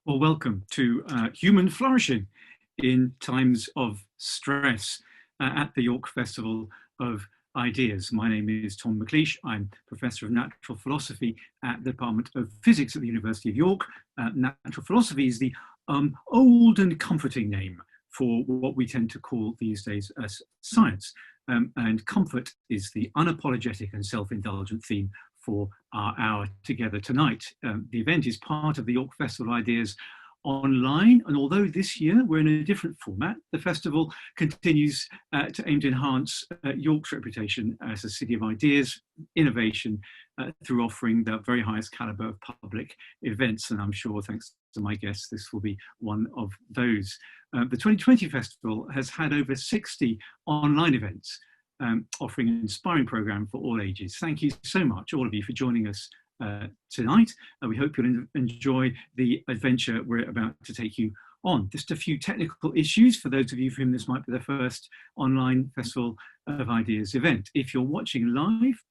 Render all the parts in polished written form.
Well, welcome to Human Flourishing in Times of Stress at the York Festival of Ideas. My name is Tom McLeish. I'm Professor of Natural Philosophy at the Department of Physics at the University of York. Natural philosophy is the old and comforting name for what we tend to call these days as science. And comfort is the unapologetic and self-indulgent theme for our hour together tonight. The event is part of the York Festival of Ideas online, and although this year we're in a different format, the festival continues to aim to enhance York's reputation as a city of ideas, innovation, through offering the very highest calibre of public events, and I'm sure, thanks to my guests, this will be one of those. The 2020 festival has had over 60 online events, offering an inspiring programme for all ages. Thank you so much, all of you, for joining us tonight. We hope you'll enjoy the adventure we're about to take you on. Just a few technical issues for those of you for whom this might be the first online Festival of Ideas event. If you're watching live,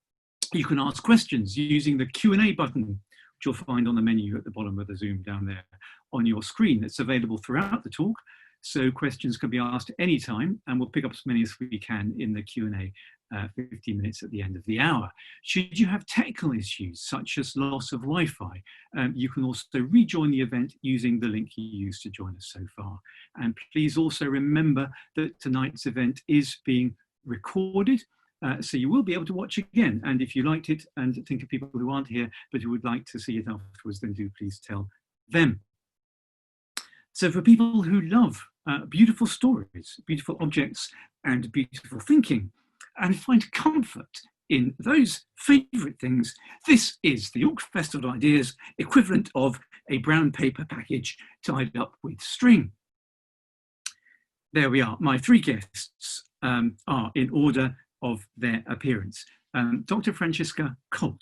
you can ask questions using the Q&A button, which you'll find on the menu at the bottom of the Zoom down there on your screen. It's available throughout the talk, so questions can be asked at any time, and we'll pick up as many as we can in the Q&A 15 minutes at the end of the hour. Should you have technical issues, such as loss of Wi-Fi, you can also rejoin the event using the link you used to join us so far. And please also remember that tonight's event is being recorded, so you will be able to watch again. And if you liked it and think of people who aren't here, but who would like to see it afterwards, then do please tell them. So for people who love beautiful stories, beautiful objects, and beautiful thinking, and find comfort in those favourite things, this is the York Festival of Ideas equivalent of a brown paper package tied up with string. There we are. My three guests are in order of their appearance. Dr. Franziska Kohlt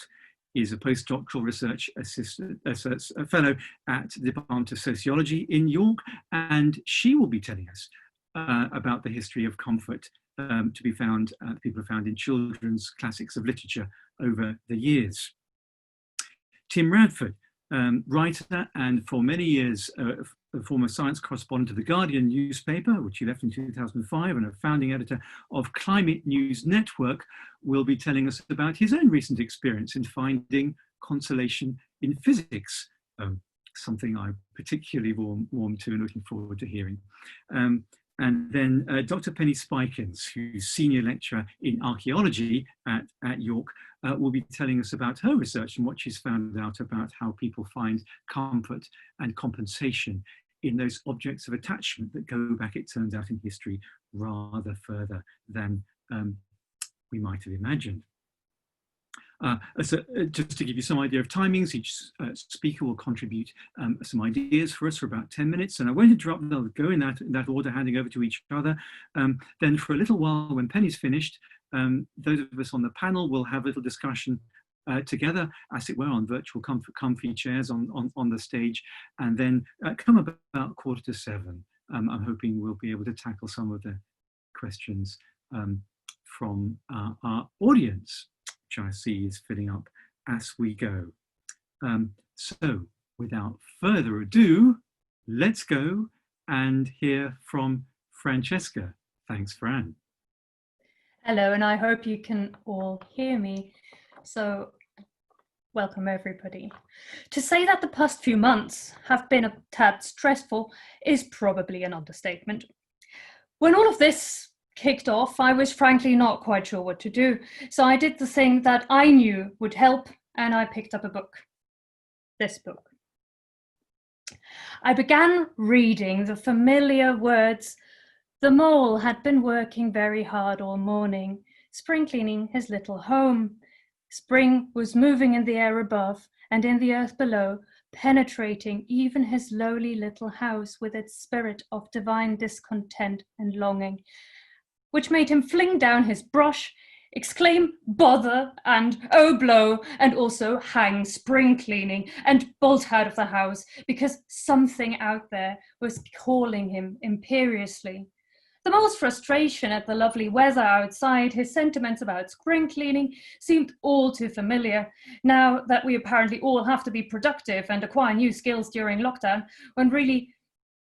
is a postdoctoral research fellow at the Department of Sociology in York, and she will be telling us about the history of comfort to be found, people have found in children's classics of literature over the years. Tim Radford, writer and for many years a former science correspondent of the Guardian newspaper, which he left in 2005, and a founding editor of Climate News Network, will be telling us about his own recent experience in finding consolation in physics, something I'm particularly warm to and looking forward to hearing. And then Dr. Penny Spikins, who's senior lecturer in archaeology at York, will be telling us about her research and what she's found out about how people find comfort and compensation in those objects of attachment that go back, it turns out, in history rather further than we might have imagined. Just to give you some idea of timings, each speaker will contribute some ideas for us for about 10 minutes, and I won't interrupt, they'll go in that order, handing over to each other. Then for a little while, when Penny's finished, those of us on the panel will have a little discussion together, as it were, on virtual comfy chairs on the stage, and then come about 6:45, I'm hoping we'll be able to tackle some of the questions from our audience, which I see is filling up as we go. So without further ado, let's go and hear from Franziska. Thanks, Fran. Hello, and I hope you can all hear me. So welcome everybody. To say that the past few months have been a tad stressful is probably an understatement. When all of this kicked off, I was frankly not quite sure what to do. So I did the thing that I knew would help, and I picked up a book. This book. I began reading the familiar words. The mole had been working very hard all morning, spring cleaning his little home. Spring was moving in the air above and in the earth below, penetrating even his lowly little house with its spirit of divine discontent and longing, which made him fling down his brush, exclaim bother and oh blow, and also hang spring cleaning and bolt out of the house because something out there was calling him imperiously. The mole's frustration at the lovely weather outside, his sentiments about spring cleaning, seemed all too familiar, now that we apparently all have to be productive and acquire new skills during lockdown, when really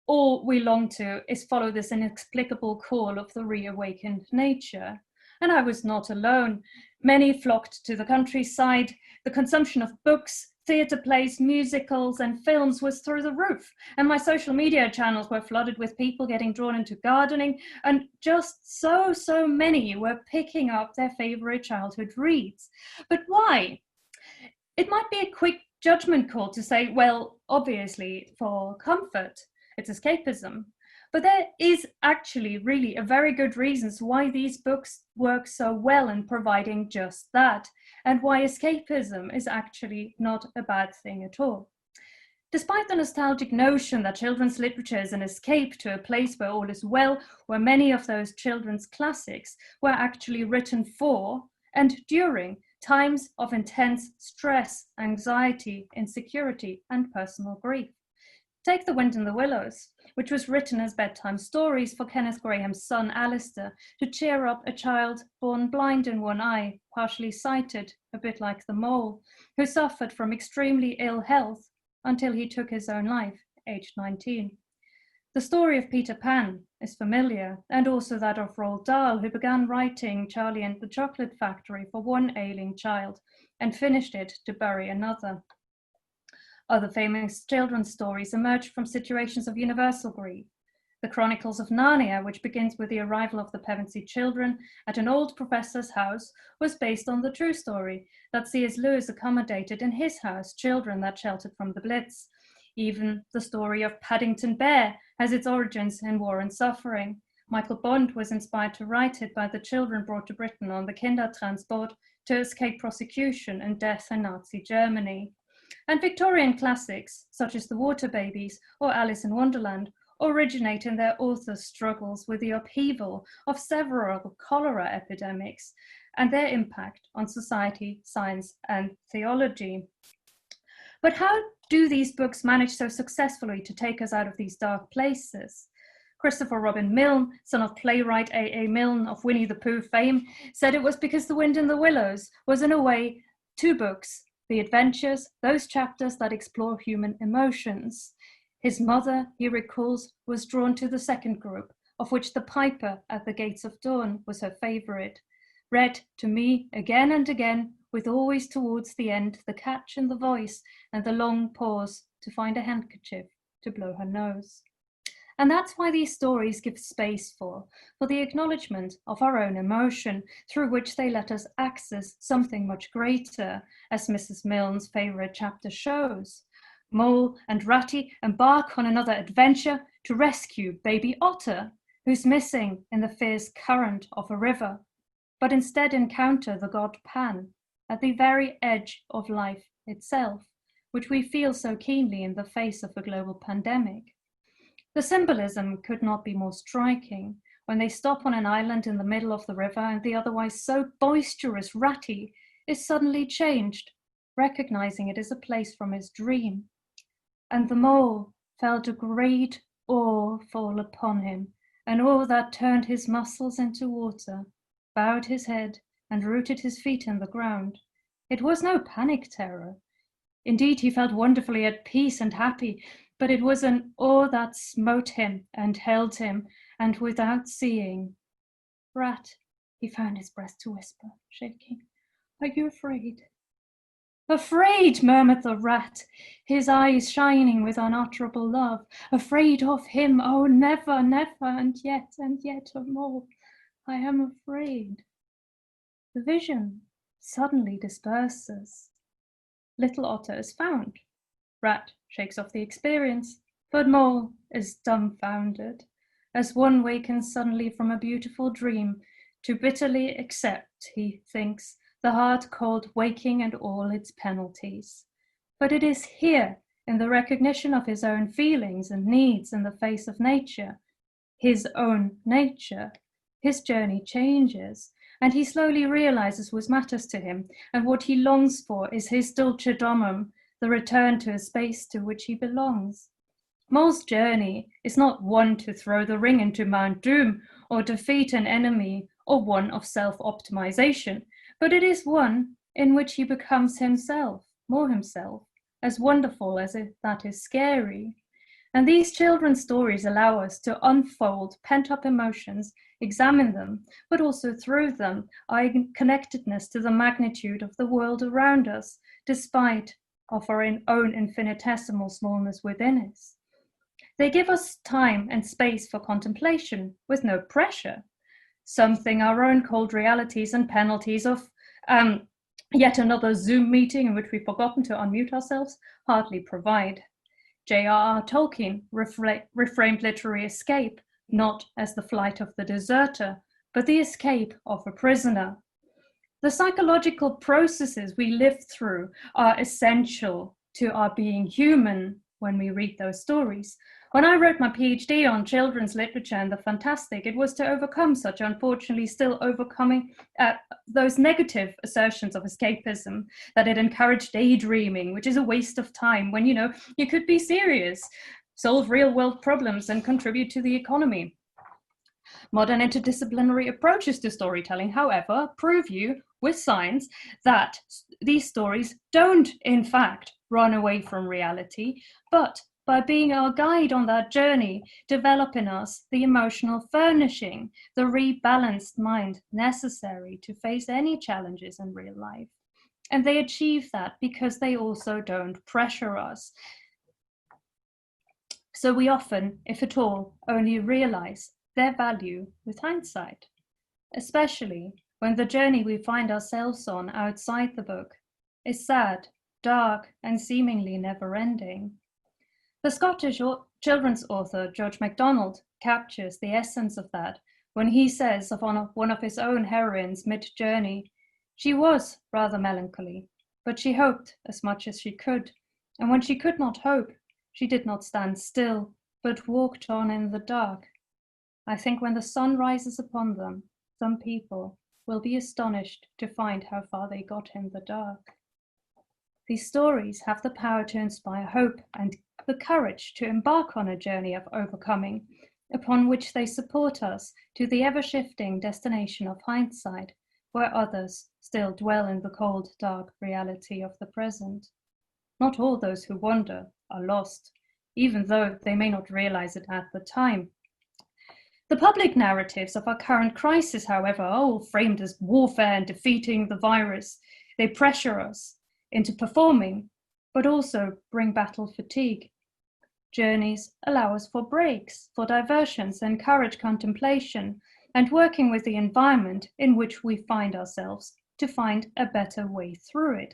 all we long to is follow this inexplicable call of the reawakened nature. And I was not alone. Many flocked to the countryside. The consumption of books, theatre plays, musicals, and films was through the roof. And my social media channels were flooded with people getting drawn into gardening. And just so many were picking up their favorite childhood reads. But why? It might be a quick judgment call to say, well, obviously for comfort. It's escapism. But there is actually really a very good reasons why these books work so well in providing just that, and why escapism is actually not a bad thing at all. Despite the nostalgic notion that children's literature is an escape to a place where all is well, where many of those children's classics were actually written for and during times of intense stress, anxiety, insecurity, and personal grief. Take The Wind in the Willows, which was written as bedtime stories for Kenneth Graham's son Alistair to cheer up a child born blind in one eye, partially sighted, a bit like the mole, who suffered from extremely ill health until he took his own life, aged 19. The story of Peter Pan is familiar, and also that of Roald Dahl, who began writing Charlie and the Chocolate Factory for one ailing child and finished it to bury another. Other famous children's stories emerged from situations of universal grief. The Chronicles of Narnia, which begins with the arrival of the Pevensey children at an old professor's house, was based on the true story that C.S. Lewis accommodated in his house children that sheltered from the Blitz. Even the story of Paddington Bear has its origins in war and suffering. Michael Bond was inspired to write it by the children brought to Britain on the Kindertransport to escape prosecution and death in Nazi Germany. And Victorian classics, such as The Water Babies or Alice in Wonderland, originate in their authors' struggles with the upheaval of several cholera epidemics and their impact on society, science, and theology. But how do these books manage so successfully to take us out of these dark places? Christopher Robin Milne, son of playwright A.A. Milne of Winnie the Pooh fame, said it was because The Wind in the Willows was, in a way, two books: the adventures, those chapters that explore human emotions. His mother, he recalls, was drawn to the second group, of which The Piper at the Gates of Dawn was her favourite. Read to me again and again, with always towards the end the catch in the voice and the long pause to find a handkerchief to blow her nose. And that's why these stories give space for the acknowledgement of our own emotion, through which they let us access something much greater, as Mrs. Milne's favourite chapter shows. Mole and Ratty embark on another adventure to rescue baby Otter, who's missing in the fierce current of a river, but instead encounter the god Pan at the very edge of life itself, which we feel so keenly in the face of a global pandemic. The symbolism could not be more striking when they stop on an island in the middle of the river and the otherwise so boisterous Ratty is suddenly changed, recognizing it as a place from his dream. And the mole felt a great awe fall upon him, an awe that turned his muscles into water, bowed his head, and rooted his feet in the ground. It was no panic terror. Indeed, he felt wonderfully at peace and happy, but it was an awe that smote him and held him, and without seeing. Rat, he found his breath to whisper, shaking. Are you afraid? Afraid, murmured the rat, his eyes shining with unutterable love. Afraid of him, oh, never, never, and yet more. I am afraid. The vision suddenly disperses. Little Otter is found. Rat shakes off the experience, but Mole is dumbfounded, as one wakens suddenly from a beautiful dream to bitterly accept, he thinks, the hard, cold waking and all its penalties. But it is here, in the recognition of his own feelings and needs in the face of nature, his own nature, his journey changes, and he slowly realizes what matters to him, and what he longs for is his dulce domum, the return to a space to which he belongs. Mole's journey is not one to throw the ring into Mount Doom or defeat an enemy or one of self-optimization, but it is one in which he becomes himself, more himself, as wonderful as that is scary. And these children's stories allow us to unfold pent-up emotions, examine them, but also through them our connectedness to the magnitude of the world around us, despite of our own infinitesimal smallness within us. They give us time and space for contemplation with no pressure, something our own cold realities and penalties of yet another Zoom meeting in which we've forgotten to unmute ourselves hardly provide. J.R.R. Tolkien reframed literary escape not as the flight of the deserter, but the escape of a prisoner. The psychological processes we live through are essential to our being human when we read those stories. When I wrote my PhD on children's literature and the fantastic, it was to overcome such, unfortunately still overcoming those negative assertions of escapism, that it encouraged daydreaming, which is a waste of time when, you could be serious, solve real world problems and contribute to the economy. Modern interdisciplinary approaches to storytelling, however, prove you with science that these stories don't, in fact, run away from reality, but by being our guide on that journey, develop in us the emotional furnishing, the rebalanced mind necessary to face any challenges in real life. And they achieve that because they also don't pressure us. So we often, if at all, only realize their value with hindsight, especially when the journey we find ourselves on outside the book is sad, dark, and seemingly never-ending. The Scottish children's author George MacDonald captures the essence of that when he says of one of his own heroines mid-journey, "She was rather melancholy, but she hoped as much as she could, and when she could not hope, she did not stand still, but walked on in the dark. I think when the sun rises upon them, some people will be astonished to find how far they got in the dark." These stories have the power to inspire hope and the courage to embark on a journey of overcoming, upon which they support us to the ever-shifting destination of hindsight, where others still dwell in the cold, dark reality of the present. Not all those who wander are lost, even though they may not realize it at the time. The public narratives of our current crisis, however, are all framed as warfare and defeating the virus. They pressure us into performing, but also bring battle fatigue. Journeys allow us for breaks, for diversions, encourage contemplation, and working with the environment in which we find ourselves to find a better way through it.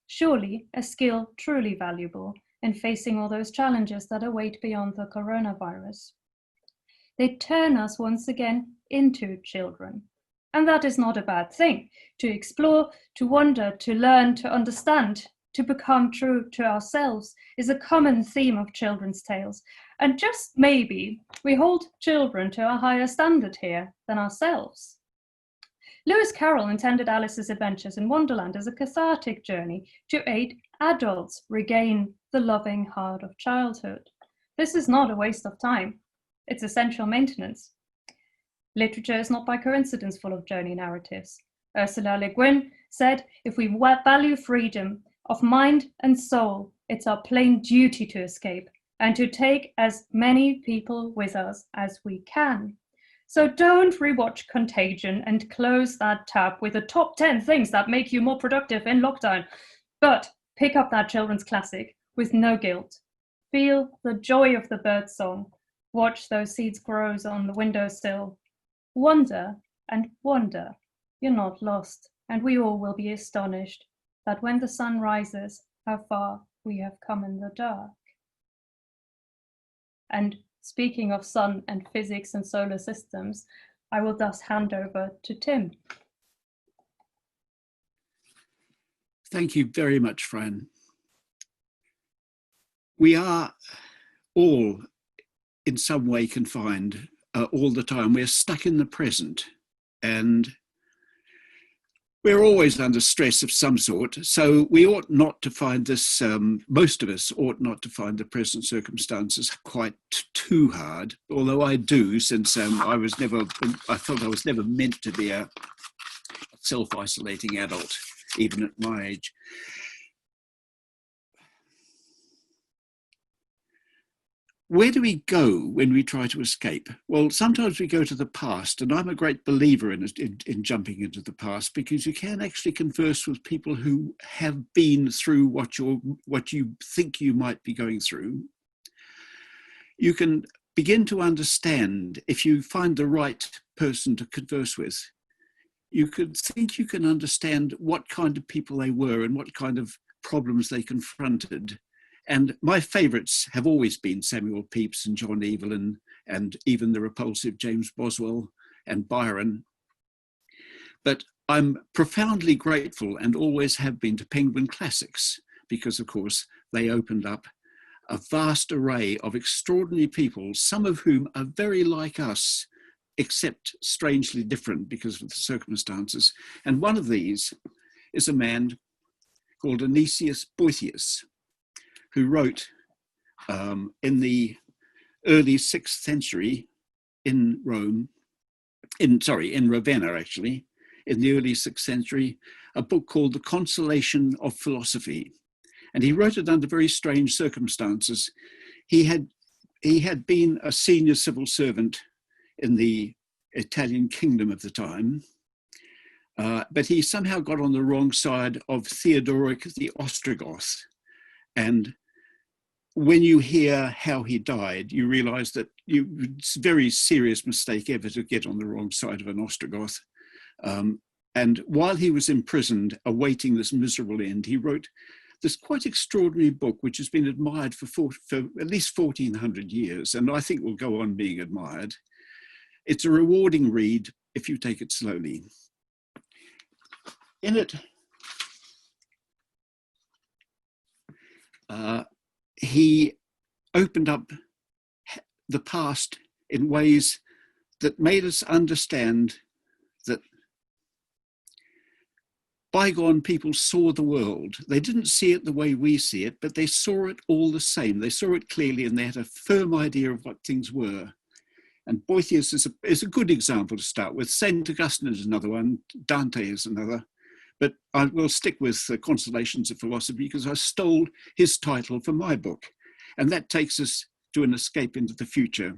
Surely a skill truly valuable in facing all those challenges that await beyond the coronavirus. They turn us once again into children. And that is not a bad thing. To explore, to wonder, to learn, to understand, to become true to ourselves is a common theme of children's tales. And just maybe we hold children to a higher standard here than ourselves. Lewis Carroll intended Alice's Adventures in Wonderland as a cathartic journey to aid adults regain the loving heart of childhood. This is not a waste of time. It's essential maintenance. Literature is not by coincidence full of journey narratives. Ursula Le Guin said, "If we value freedom of mind and soul, it's our plain duty to escape and to take as many people with us as we can." So don't rewatch Contagion and close that tab with the top 10 things that make you more productive in lockdown, but pick up that children's classic with no guilt. Feel the joy of the birdsong. Watch those seeds grow on the windowsill. Wonder and wonder. You're not lost, and we all will be astonished that when the sun rises, how far we have come in the dark. And speaking of sun and physics and solar systems, I will thus hand over to Tim. Thank you very much, Fran. We are all in some way confined all the time. We're stuck in the present. And we're always under stress of some sort, so we ought not to find this, most of us ought not to find the present circumstances quite too hard, although I do, since I felt I was never meant to be a self-isolating adult, even at my age. Where do we go when we try to escape? Well, sometimes we go to the past, and I'm a great believer in jumping into the past, because you can actually converse with people who have been through what you think you might be going through. You can begin to understand, if you find the right person to converse with, you could think you can understand what kind of people they were and what kind of problems they confronted. And my favourites have always been Samuel Pepys and John Evelyn, and even the repulsive James Boswell and Byron. But I'm profoundly grateful, and always have been, to Penguin Classics, because of course they opened up a vast array of extraordinary people, some of whom are very like us, except strangely different because of the circumstances. And one of these is a man called Anicius Boethius, who wrote in the early 6th century in Ravenna, actually, in the early 6th century, a book called The Consolation of Philosophy. And he wrote it under very strange circumstances. He had been a senior civil servant in the Italian kingdom of the time, but he somehow got on the wrong side of Theodoric the Ostrogoth. And when you hear how he died, you realize that it's a very serious mistake ever to get on the wrong side of an Ostrogoth. And while he was imprisoned, awaiting this miserable end, he wrote this quite extraordinary book, which has been admired for at least 1400 years, and I think will go on being admired. It's a rewarding read if you take it slowly. In it, he opened up the past in ways that made us understand that bygone people saw the world. They didn't see it the way we see it, but they saw it all the same. They saw it clearly, and they had a firm idea of what things were. And Boethius is a good example to start with. St. Augustine is another one. Dante is another. But I will stick with the Consolations of Philosophy because I stole his title for my book. And that takes us to an escape into the future.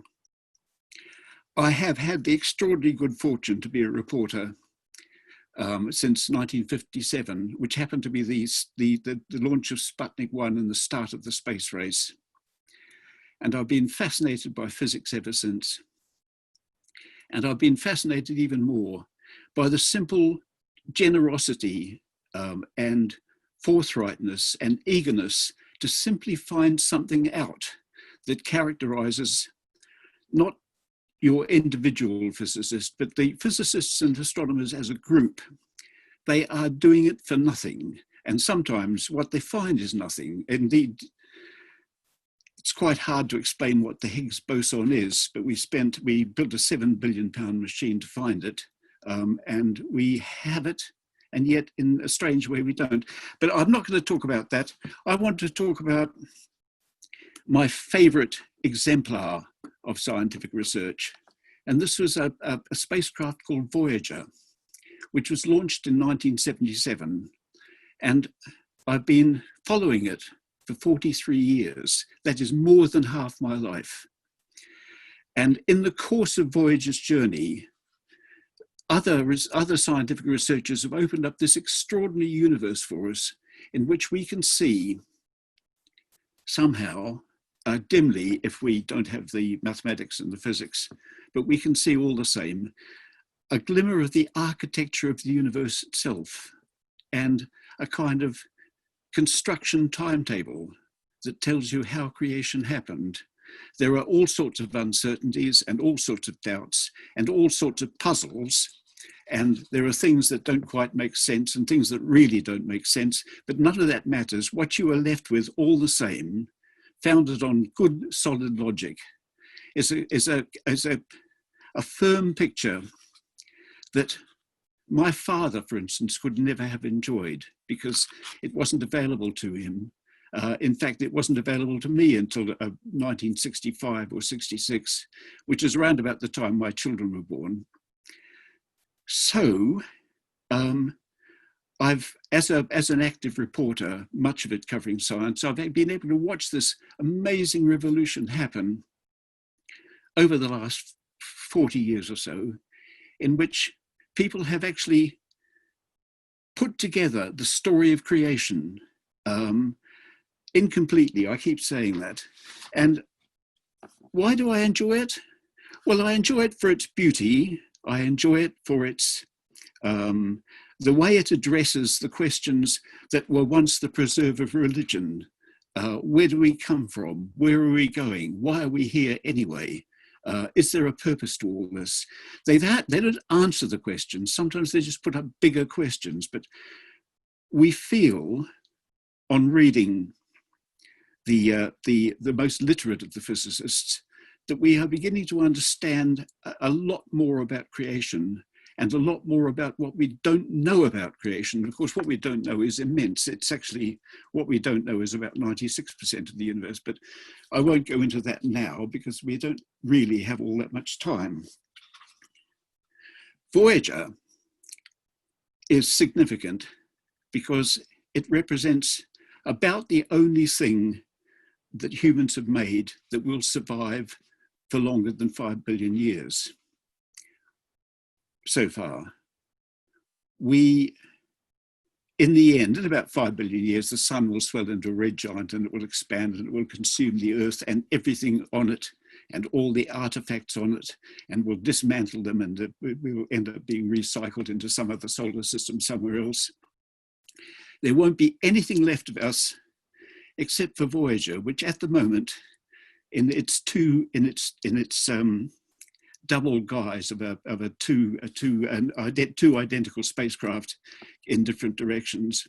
I have had the extraordinary good fortune to be a reporter since 1957, which happened to be the launch of Sputnik 1 and the start of the space race. And I've been fascinated by physics ever since. And I've been fascinated even more by the simple generosity and forthrightness and eagerness to simply find something out that characterizes not your individual physicist, but the physicists and astronomers as a group. They are doing it for nothing. And sometimes what they find is nothing. Indeed, it's quite hard to explain what the Higgs boson is, but we built a £7 billion machine to find it. And we have it, and yet in a strange way we don't. But I'm not going to talk about that. I want to talk about my favorite exemplar of scientific research. And this was a spacecraft called Voyager, which was launched in 1977. And I've been following it for 43 years. That is more than half my life. And in the course of Voyager's journey, other scientific researchers have opened up this extraordinary universe for us in which we can see somehow, dimly if we don't have the mathematics and the physics, but we can see all the same, a glimmer of the architecture of the universe itself and a kind of construction timetable that tells you how creation happened. There are all sorts of uncertainties and all sorts of doubts and all sorts of puzzles. And there are things that don't quite make sense and things that really don't make sense, but none of that matters. What you are left with all the same, founded on good, solid logic, is a firm picture that my father, for instance, could never have enjoyed because it wasn't available to him. In fact, it wasn't available to me until 1965 or 66, which is around about the time my children were born. So I've, as an active reporter, much of it covering science, I've been able to watch this amazing revolution happen over the last 40 years or so, in which people have actually put together the story of creation incompletely. I keep saying that. And why do I enjoy it? Well, I enjoy it for its beauty. I enjoy it for its the way it addresses the questions that were once the preserve of religion. Where do we come from? Where are we going? Why are we here anyway? Is there a purpose to all this? They don't answer the questions. Sometimes they just put up bigger questions, but we feel on reading the most literate of the physicists that we are beginning to understand a lot more about creation and a lot more about what we don't know about creation. Of course, what we don't know is immense. It's actually, what we don't know is about 96% of the universe, but I won't go into that now because we don't really have all that much time. Voyager is significant because it represents about the only thing that humans have made that will survive for longer than 5 billion years. So far, in the end, in about 5 billion years, the sun will swell into a red giant and it will expand and it will consume the Earth and everything on it and all the artifacts on it, and will dismantle them, and we will end up being recycled into some other solar system somewhere else. There won't be anything left of us except for Voyager, which at the moment, in its double guise of two identical spacecraft in different directions,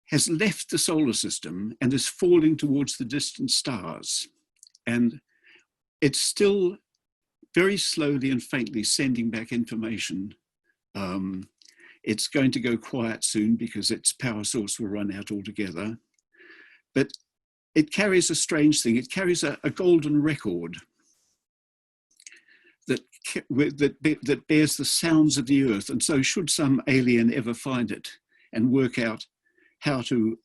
has left the solar system and is falling towards the distant stars. And it's still very slowly and faintly sending back information. It's going to go quiet soon because its power source will run out altogether. But it carries a strange thing. It carries a golden record that bears the sounds of the Earth. And so should some alien ever find it and work out how to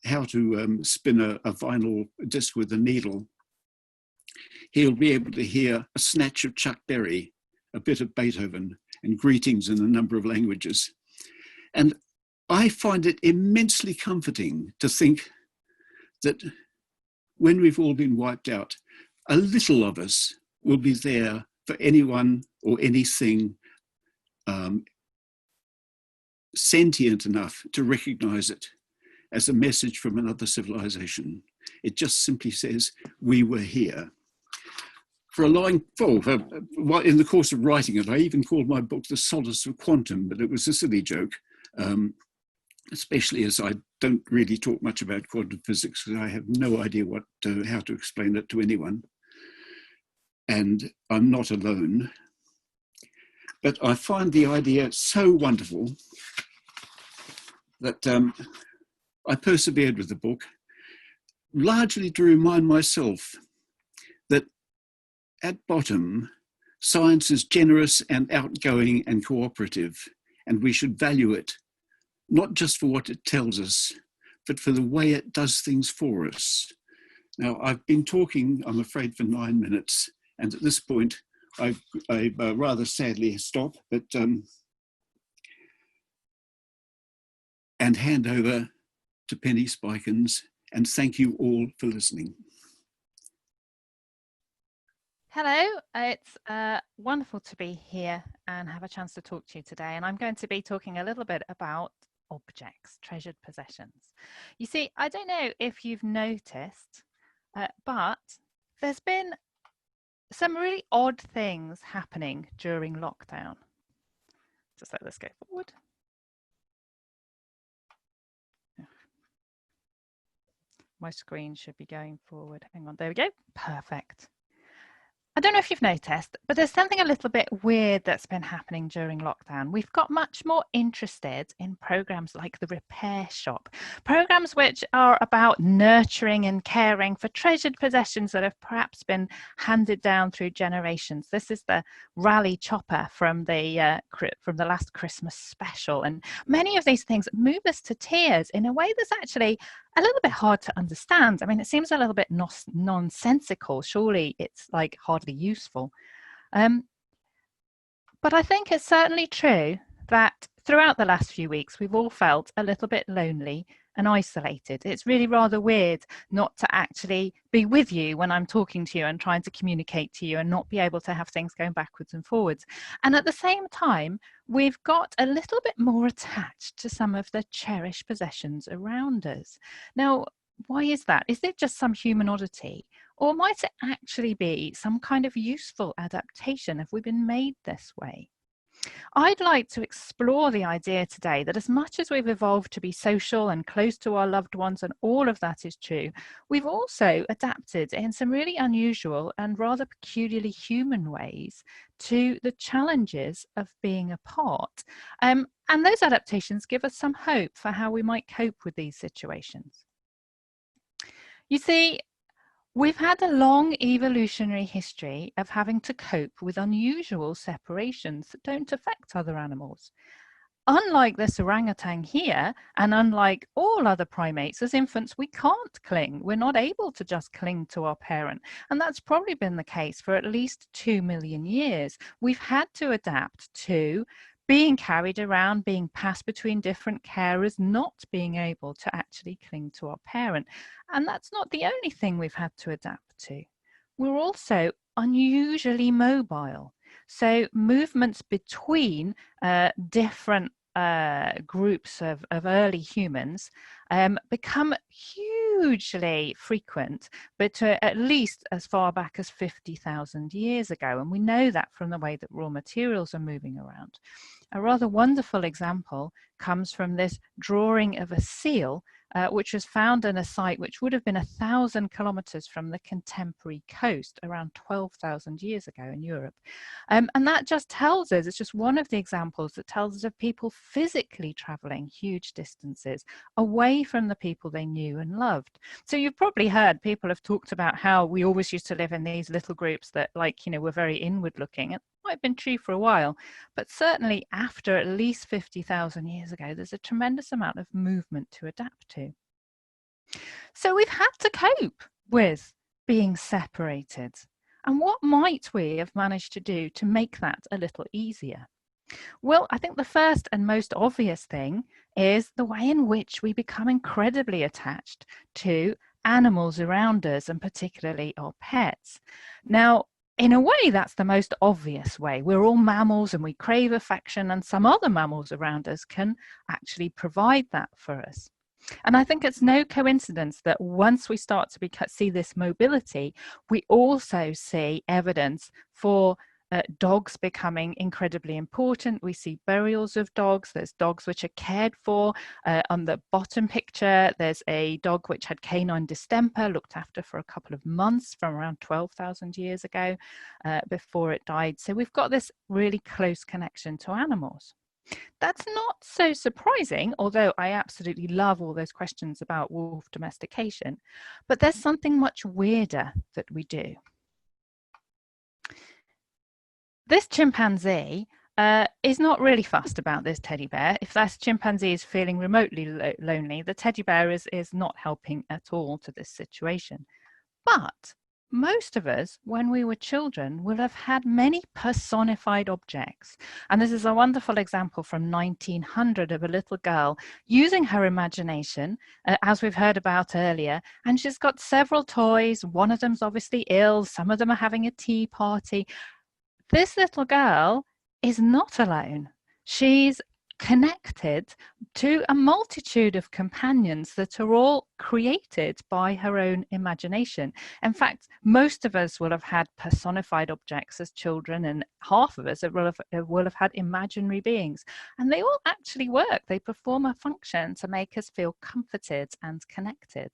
spin a vinyl disc with a needle, he'll be able to hear a snatch of Chuck Berry, a bit of Beethoven, and greetings in a number of languages. And I find it immensely comforting to think that when we've all been wiped out, a little of us will be there for anyone or anything sentient enough to recognize it as a message from another civilization. It just simply says, we were here. In the course of writing it, I even called my book The Solace of Quantum, but it was a silly joke, especially as I don't really talk much about quantum physics because I have no idea how to explain it to anyone. And I'm not alone. But I find the idea so wonderful that I persevered with the book, largely to remind myself that at bottom, science is generous and outgoing and cooperative, and we should value it, not just for what it tells us, but for the way it does things for us. Now, I've been talking, I'm afraid, for 9 minutes, and at this point, I rather sadly stop, but and hand over to Penny Spikins, and thank you all for listening. Hello, it's wonderful to be here and have a chance to talk to you today. And I'm going to be talking a little bit about objects, treasured possessions. You see, I don't know if you've noticed, but there's been some really odd things happening during lockdown. Just let's go forward. My screen should be going forward. Hang on, there we go. Perfect. I don't know if you've noticed, but there's something a little bit weird that's been happening during lockdown. We've got much more interested in programs like the Repair Shop, programs which are about nurturing and caring for treasured possessions that have perhaps been handed down through generations. This is the Rally Chopper from the last Christmas special, and many of these things move us to tears in a way that's actually a little bit hard to understand. I mean, it seems a little bit nonsensical. Surely it's like hardly useful. But I think it's certainly true that throughout the last few weeks, we've all felt a little bit lonely and isolated. It's really rather weird not to actually be with you when I'm talking to you and trying to communicate to you and not be able to have things going backwards and forwards. And at the same time, we've got a little bit more attached to some of the cherished possessions around us. Now, why is that? Is it just some human oddity? Or might it actually be some kind of useful adaptation? Have we been made this way? I'd like to explore the idea today that as much as we've evolved to be social and close to our loved ones, and all of that is true, we've also adapted in some really unusual and rather peculiarly human ways to the challenges of being apart. And those adaptations give us some hope for how we might cope with these situations. You see, we've had a long evolutionary history of having to cope with unusual separations that don't affect other animals. Unlike this orangutan here, and unlike all other primates, as infants, we can't cling. We're not able to just cling to our parent. And that's probably been the case for at least 2 million years. We've had to adapt to being carried around, being passed between different carers, not being able to actually cling to our parent. And that's not the only thing we've had to adapt to. We're also unusually mobile. So movements between different groups of early humans become hugely frequent, but at least as far back as 50,000 years ago. And we know that from the way that raw materials are moving around. A rather wonderful example comes from this drawing of a seal, which was found in a site which would have been 1,000 kilometers from the contemporary coast around 12,000 years ago in Europe. And that just tells us, it's just one of the examples that tells us of people physically traveling huge distances away from the people they knew and loved. So you've probably heard people have talked about how we always used to live in these little groups that, like, were very inward looking. It might have been true for a while, but certainly after at least 50,000 years ago, there's a tremendous amount of movement to adapt to. So we've had to cope with being separated. And what might we have managed to do to make that a little easier? Well, I think the first and most obvious thing is the way in which we become incredibly attached to animals around us, and particularly our pets. Now, in a way, that's the most obvious way. We're all mammals and we crave affection, and some other mammals around us can actually provide that for us. And I think it's no coincidence that once we start to see this mobility, we also see evidence for dogs becoming incredibly important. We see burials of dogs. There's dogs which are cared for. On the bottom picture, there's a dog which had canine distemper, looked after for a couple of months from around 12,000 years ago before it died. So we've got this really close connection to animals. That's not so surprising, although I absolutely love all those questions about wolf domestication. But there's something much weirder that we do. This chimpanzee is not really fussed about this teddy bear. If that chimpanzee is feeling remotely lonely, the teddy bear is not helping at all to this situation. But most of us, when we were children, will have had many personified objects. And this is a wonderful example from 1900 of a little girl using her imagination, as we've heard about earlier. And she's got several toys. One of them's obviously ill. Some of them are having a tea party. This little girl is not alone. She's connected to a multitude of companions that are all created by her own imagination. In fact, most of us will have had personified objects as children, and half of us will have had imaginary beings. And they all actually work. They perform a function to make us feel comforted and connected.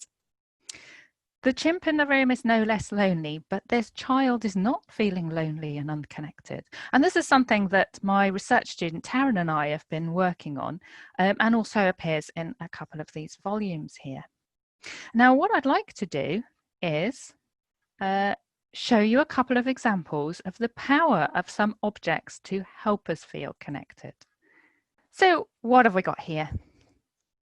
The chimp in the room is no less lonely, but this child is not feeling lonely and unconnected. And this is something that my research student Taryn and I have been working on, and also appears in a couple of these volumes here. Now, what I'd like to do is show you a couple of examples of the power of some objects to help us feel connected. So what have we got here?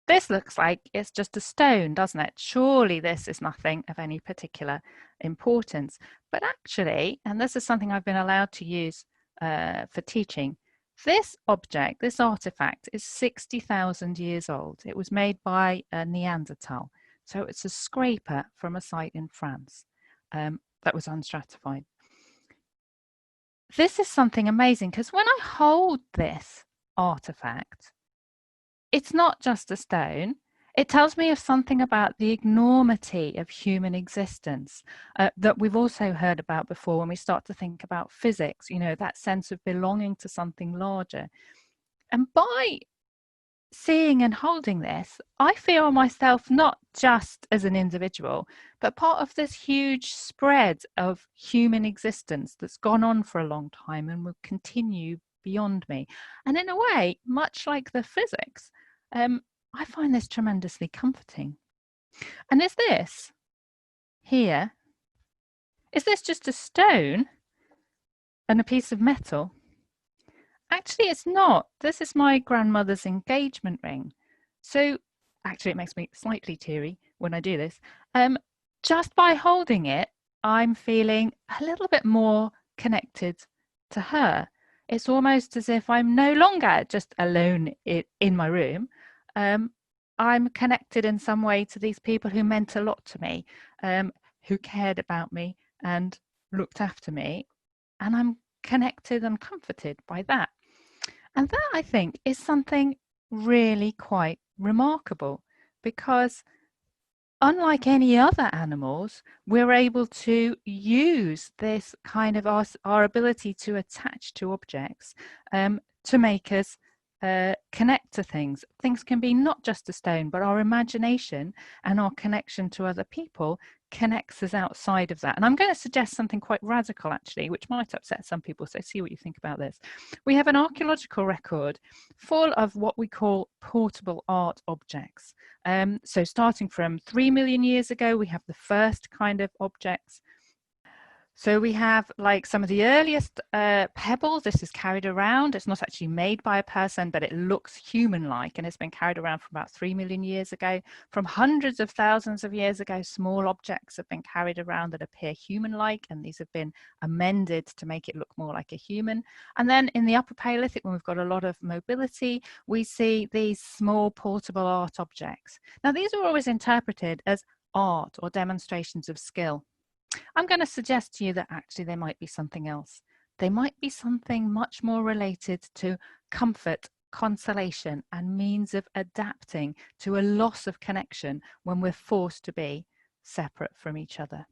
This looks like it's just a stone, doesn't it? Surely this is nothing of any particular importance. But actually, and this is something I've been allowed to use for teaching, this object, this artifact, is 60,000 years old. It was made by a Neanderthal. So it's a scraper from a site in France that was unstratified. This is something amazing because when I hold this artifact, it's not just a stone. It tells me of something about the enormity of human existence that we've also heard about before when we start to think about physics, you know, that sense of belonging to something larger. And by seeing and holding this, I feel myself not just as an individual, but part of this huge spread of human existence that's gone on for a long time and will continue beyond me. And in a way, much like the physics, I find this tremendously comforting. And is this here, is this just a stone and a piece of metal? Actually, it's not. This is my grandmother's engagement ring. So actually, it makes me slightly teary when I do this. Just by holding it, I'm feeling a little bit more connected to her. It's almost as if I'm no longer just alone in my room. I'm connected in some way to these people who meant a lot to me, who cared about me and looked after me. And I'm connected and comforted by that. And that, I think, is something really quite remarkable, because unlike any other animals, we're able to use this kind of our ability to attach to objects to make us connect to things. Things can be not just a stone, but our imagination and our connection to other people connects us outside of that. And I'm going to suggest something quite radical, actually, which might upset some people. So see what you think about this. We have an archaeological record full of what we call portable art objects. So starting from 3 million years ago, we have the first kind of objects. So we have like some of the earliest pebbles. This is carried around. It's not actually made by a person, but it looks human-like, and it's been carried around from about 3 million years ago. From hundreds of thousands of years ago, small objects have been carried around that appear human-like, and these have been amended to make it look more like a human. And then in the Upper Paleolithic, when we've got a lot of mobility, we see these small portable art objects. Now, these are always interpreted as art or demonstrations of skill. I'm going to suggest to you that actually there might be something else. They might be something much more related to comfort, consolation, and means of adapting to a loss of connection when we're forced to be separate from each other.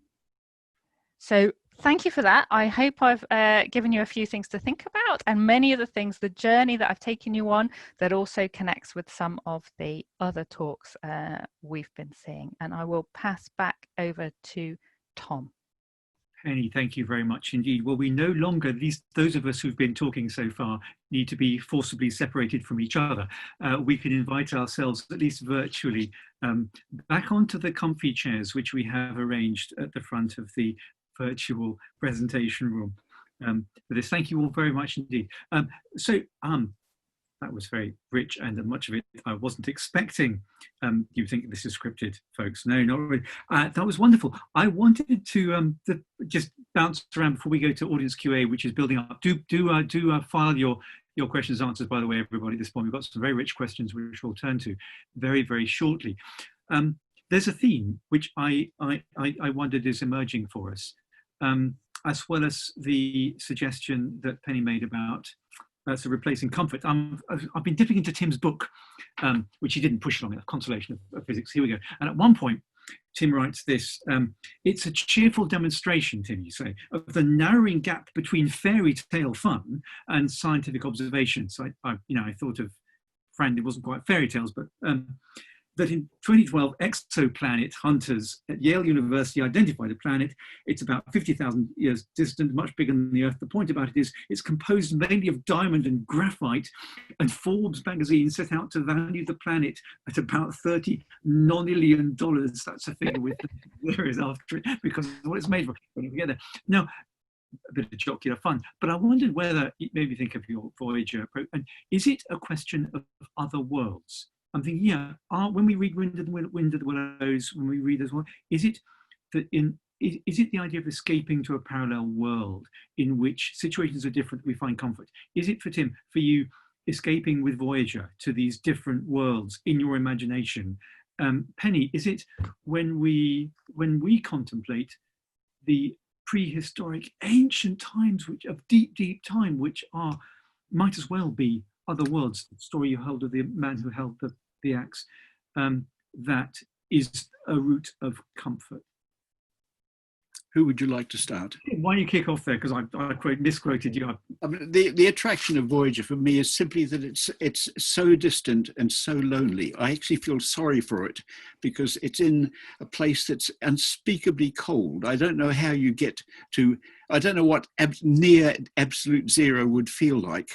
So thank you for that. I hope I've given you a few things to think about, and many of the things, the journey that I've taken you on, that also connects with some of the other talks we've been seeing. And I will pass back over to Tom. Penny, thank you very much indeed. Well, we no longer, at least those of us who've been talking so far, need to be forcibly separated from each other. We can invite ourselves, at least virtually, back onto the comfy chairs which we have arranged at the front of the virtual presentation room. For this, thank you all very much indeed. That was very rich, and much of it I wasn't expecting. You think this is scripted, folks? No, not really. That was wonderful. I wanted to just bounce around before we go to audience QA, which is building up. Do file your questions and answers, by the way, everybody. At this point, we've got some very rich questions, which we'll turn to very, very shortly. There's a theme which I wondered is emerging for us, as well as the suggestion that Penny made about so replacing comfort. I've been dipping into Tim's book, which he didn't push along, Consolation of Physics. Here we go. And at one point, Tim writes this: it's a cheerful demonstration, Tim, you say, of the narrowing gap between fairy tale fun and scientific observation. So I thought of Fran, it wasn't quite fairy tales, but that in 2012, exoplanet hunters at Yale University identified a planet. It's about 50,000 years distant, much bigger than the Earth. The point about it is it's composed mainly of diamond and graphite, and Forbes magazine set out to value the planet at about $30 nonillion. That's a figure with zeros after it, because of what it's made for. When we get there. Now, a bit of jocular fun, but I wondered whether it made me think of your Voyager approach. And is it a question of other worlds? I'm thinking, yeah, when we read Wind of the Willows, when we read as well, is it that is it the idea of escaping to a parallel world in which situations are different, we find comfort? Is it for Tim, for you, escaping with Voyager to these different worlds in your imagination? Penny, is it when we contemplate the prehistoric ancient times, which of deep time, which might as well be other worlds? The story you held of the man who held the axe, that is a root of comfort. Who would you like to start? Why don't you kick off there, because I misquoted you. I mean, the attraction of Voyager for me is simply that it's so distant and so lonely. I actually feel sorry for it because it's in a place that's unspeakably cold. I don't know how you get to, I don't know what near absolute zero would feel like,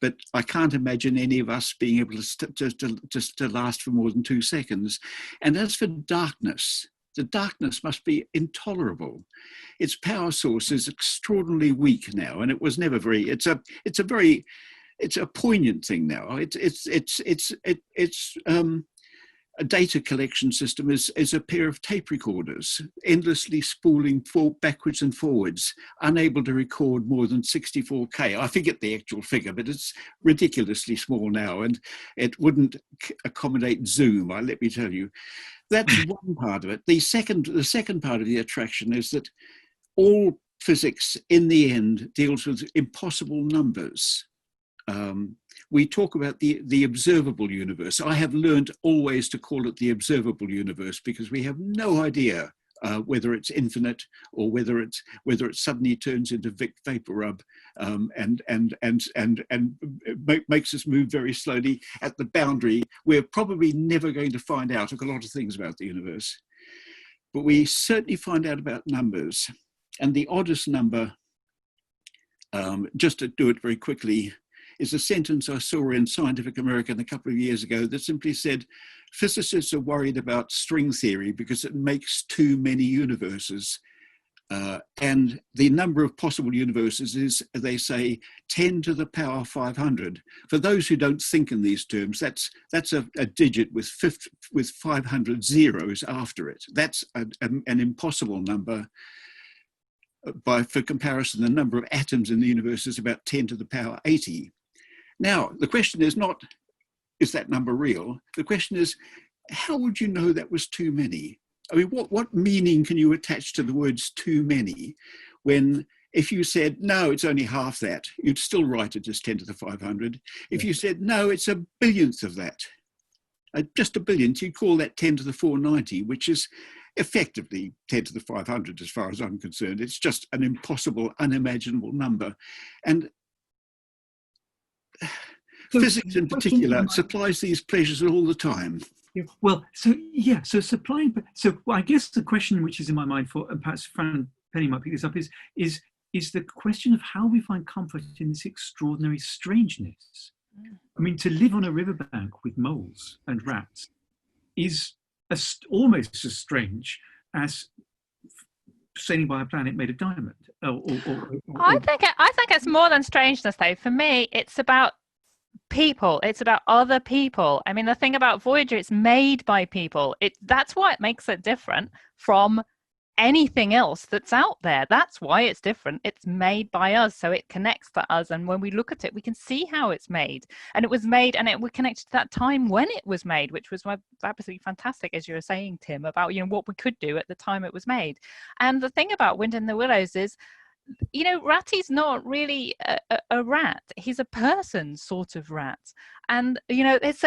but I can't imagine any of us being able to last for more than 2 seconds. And as for darkness, the darkness must be intolerable. Its power source is extraordinarily weak now, and it was never very. It's a poignant thing now. A data collection system is a pair of tape recorders, endlessly spooling backwards and forwards, unable to record more than 64K. I forget the actual figure, but it's ridiculously small now, and it wouldn't accommodate Zoom, let me tell you. That's one part of it. The second part of the attraction is that all physics, in the end, deals with impossible numbers. We talk about the observable universe. I have learned always to call it the observable universe because we have no idea whether it's infinite or whether it suddenly turns into vapor rub and makes us move very slowly at the boundary. We're probably never going to find out a lot of things about the universe, but we certainly find out about numbers. And the oddest number, just to do it very quickly, is a sentence I saw in Scientific American a couple of years ago that simply said, physicists are worried about string theory because it makes too many universes. And the number of possible universes is, they say, 10 to the power 500. For those who don't think in these terms, that's a digit with 500 zeros after it. That's an impossible number. For comparison, the number of atoms in the universe is about 10 to the power 80. Now, the question is not, is that number real? The question is, how would you know that was too many? I mean, what meaning can you attach to the words too many when if you said, no, it's only half that, you'd still write it as 10 to the 500. If you said, no, it's a billionth of that, just a billionth, you'd call that 10 to the 490, which is effectively 10 to the 500 as far as I'm concerned. It's just an impossible, unimaginable number. And physics in particular supplies these pleasures all the time. Well, so supplying. So I guess the question which is in my mind for, and perhaps Penny might pick this up, is the question of how we find comfort in this extraordinary strangeness. I mean, to live on a riverbank with moles and rats is almost as strange as sailing by a planet made of diamond. I think it's more than strangeness, though. For me, it's about people. It's about other people. I mean, the thing about Voyager, it's made by people. That's why it makes it different from anything else that's out there. That's why it's different. It's made by us, so it connects to us. And when we look at it, we can see how it's made. And it was made, and we're connected to that time when it was made, which was absolutely fantastic, as you were saying, Tim, about what we could do at the time it was made. And the thing about Wind in the Willows is, Ratty's not really a rat. He's a person sort of rat. And, it's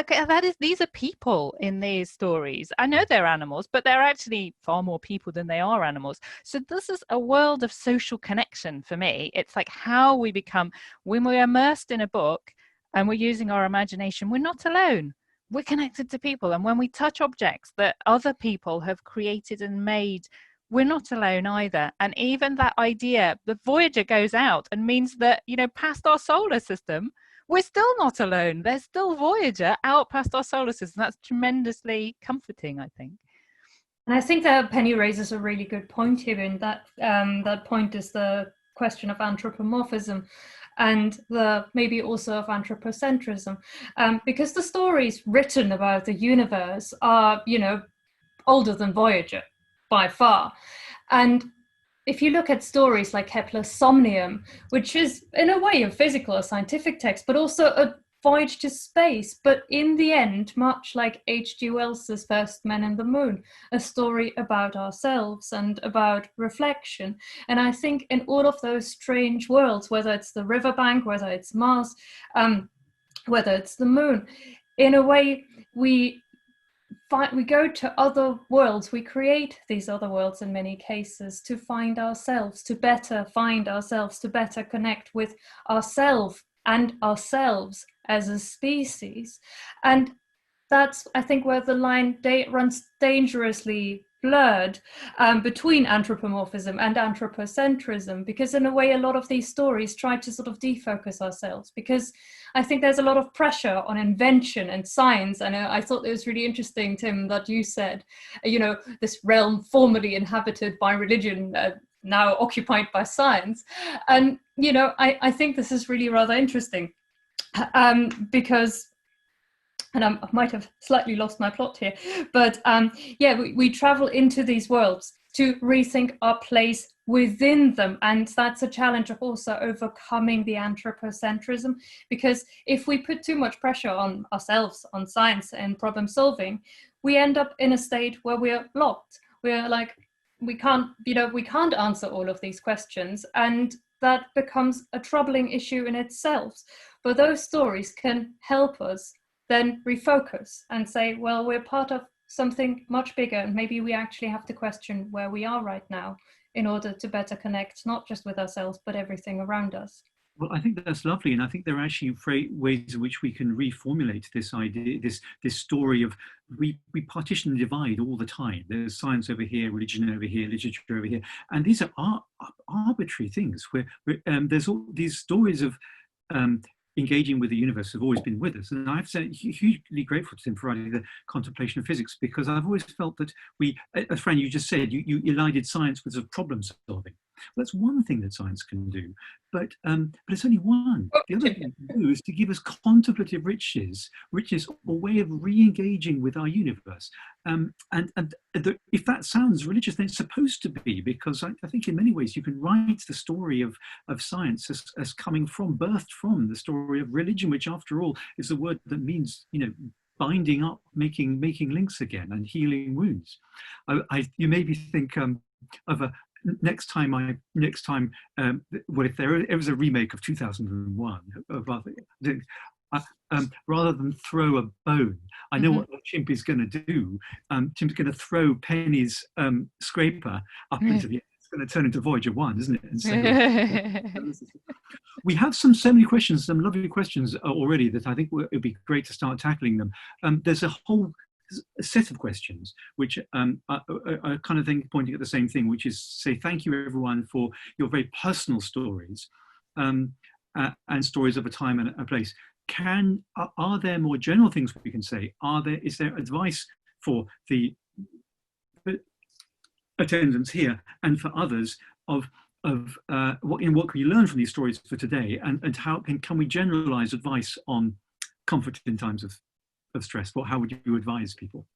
these are people in these stories. I know they're animals, but they're actually far more people than they are animals. So this is a world of social connection for me. It's like how we become, when we're immersed in a book and we're using our imagination, we're not alone. we're connected to people. And when we touch objects that other people have created and made, we're not alone either. And even that idea, the Voyager goes out and means that, you know, past our solar system, we're still not alone. There's still Voyager out past our solar system. That's tremendously comforting, I think. And I think that Penny raises a really good point here, and that point is the question of anthropomorphism and the maybe also of anthropocentrism, because the stories written about the universe are, you know, older than Voyager by far. And if you look at stories like Kepler's Somnium, which is in a way a physical or scientific text, but also a voyage to space, but in the end, much like H.G. Wells's First Men in the Moon, a story about ourselves and about reflection. And I think in all of those strange worlds, whether it's the riverbank, whether it's Mars, whether it's the moon, in a way, we go to other worlds, we create these other worlds in many cases to find ourselves, to better find ourselves, to better connect with ourselves and ourselves as a species. And that's, I think, where the line runs dangerously blurred between anthropomorphism and anthropocentrism, because in a way a lot of these stories try to sort of defocus ourselves, because I think there's a lot of pressure on invention and science. And I thought it was really interesting, Tim, that you said, you know, this realm formerly inhabited by religion, now occupied by science. And, you know, I think this is really rather interesting because, and I might have slightly lost my plot here, but yeah, we travel into these worlds to rethink our place within them. And that's a challenge of also overcoming the anthropocentrism, because if we put too much pressure on ourselves, on science and problem solving, we end up in a state where we're blocked. We're like, we can't answer all of these questions. And that becomes a troubling issue in itself. But those stories can help us then refocus and say, well, we're part of something much bigger, and maybe we actually have to question where we are right now in order to better connect, not just with ourselves, but everything around us. Well, I think that's lovely, and I think there are actually ways in which we can reformulate this idea, this story of we partition and divide all the time. There's science over here, religion over here, literature over here, and these are arbitrary things. Where there's all these stories of engaging with the universe have always been with us. And I've said hugely grateful to him for writing the Contemplation of Physics, because I've always felt that as Fran, you just said, you elided science with problem solving. Well, that's one thing that science can do, but it's only one. The other thing it can do is to give us contemplative riches, or way of re-engaging with our universe. If that sounds religious, then it's supposed to be, because I think in many ways you can write the story of science as coming from, birthed from the story of religion, which after all is a word that means, you know, binding up, making links again and healing wounds. You maybe think of a next time, well, if there was a remake of 2001, rather than throw a bone, I know what the chimp is going to do. Chimp's going to throw Penny's scraper up into the air. It's going to turn into Voyager 1, isn't it? And so, we have so many questions, some lovely questions already that I think it would be great to start tackling them. There's a whole set of questions which are kind of pointing at the same thing, which is say thank you everyone for your very personal stories and stories of a time and a place. Are there more general things we can say? Is there advice for the attendants here and for others of what can we learn from these stories for today, and how can we generalize advice on comfort in times of stress? How would you advise people?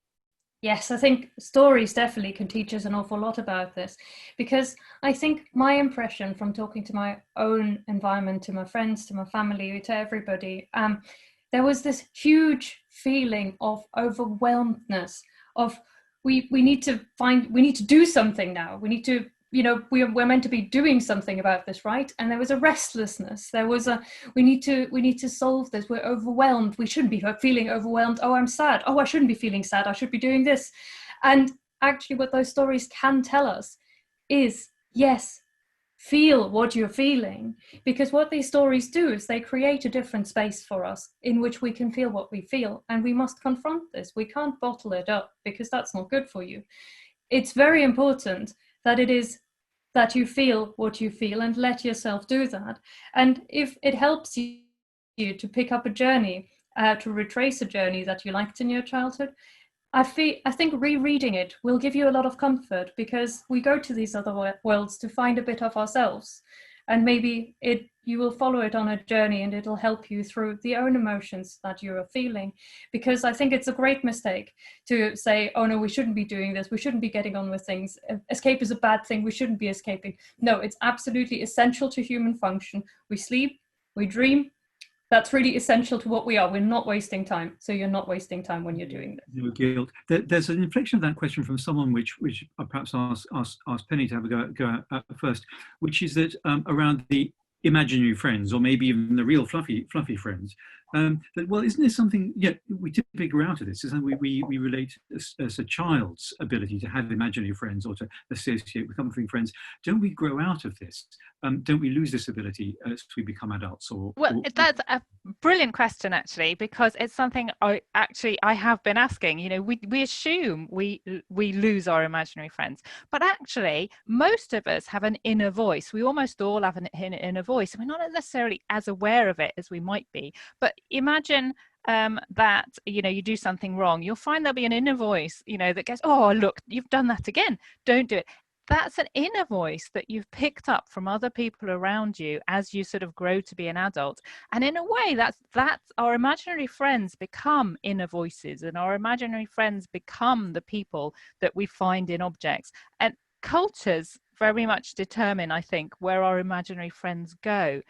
Yes, I think stories definitely can teach us an awful lot about this, because I think my impression from talking to my own environment, to my friends, to my family, to everybody, there was this huge feeling of overwhelmedness, of we need to do something now. We need to, you know, we're meant to be doing something about this, right? And there was a restlessness. There was we need to solve this. We're overwhelmed. We shouldn't be feeling overwhelmed. Oh, I'm sad. Oh, I shouldn't be feeling sad. I should be doing this. And actually what those stories can tell us is, yes, feel what you're feeling, because what these stories do is they create a different space for us in which we can feel what we feel, and we must confront this. We can't bottle it up, because that's not good for you. It's very important that you feel what you feel and let yourself do that. And if it helps you to pick up a journey, to retrace a journey that you liked in your childhood, I think rereading it will give you a lot of comfort, because we go to these other worlds to find a bit of ourselves, and maybe you will follow it on a journey, and it'll help you through the own emotions that you are feeling. Because I think it's a great mistake to say, oh no, we shouldn't be doing this, we shouldn't be getting on with things, escape is a bad thing, we shouldn't be escaping. No, it's absolutely essential to human function. We sleep, we dream. That's really essential to what we are. We're not wasting time. So you're not wasting time when you're doing this. No guilt. There's an inflection of that question from someone which I perhaps ask Penny to have a go at first, which is that around the imaginary friends, or maybe even the real fluffy friends. That, well, isn't there something? Yeah, we typically grow out of this. Isn't we relate as a child's ability to have imaginary friends or to associate with comforting friends. Don't we grow out of this? Don't we lose this ability as we become adults? That's a brilliant question, actually, because it's something I have been asking. You know, we assume we lose our imaginary friends, but actually most of us have an inner voice. We almost all have an inner voice, and we're not necessarily as aware of it as we might be. But imagine that, you know, you do something wrong, you'll find there'll be an inner voice, you know, that goes, oh, look, you've done that again, don't do it. That's an inner voice that you've picked up from other people around you as you sort of grow to be an adult. And in a way, that's our imaginary friends become inner voices, and our imaginary friends become the people that we find in objects. And cultures very much determine, I think, where our imaginary friends go.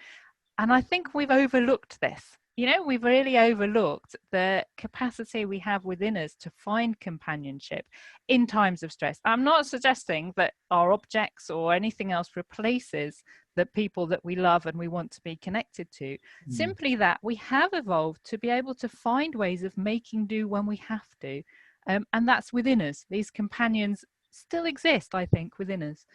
And I think we've overlooked this. You know, we've really overlooked the capacity we have within us to find companionship in times of stress. I'm not suggesting that our objects or anything else replaces the people that we love and we want to be connected to. Simply that we have evolved to be able to find ways of making do when we have to. And that's within us. These companions still exist, I think, within us.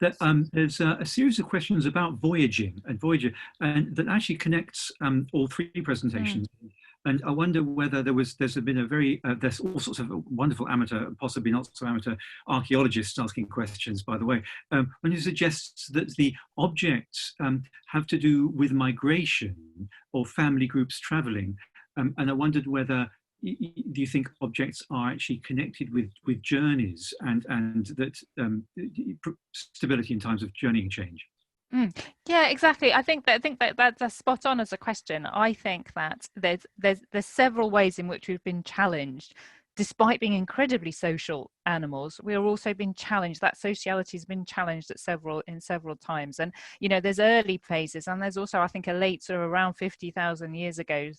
There's a series of questions about voyaging and Voyager, and that actually connects all three presentations. And I wonder whether there's been a there's all sorts of wonderful amateur, possibly not so amateur archaeologists asking questions, by the way, when it suggests that the objects have to do with migration or family groups traveling. And I wondered whether, do you think objects are actually connected with journeys and that stability in times of journeying change? Yeah, exactly. I think that that's spot on as a question. I think that there's several ways in which we've been challenged. Despite being incredibly social animals, we are also being challenged. That sociality has been challenged at several times. And you know, there's early phases, and there's also, I think, a late, so around 50,000 years ago,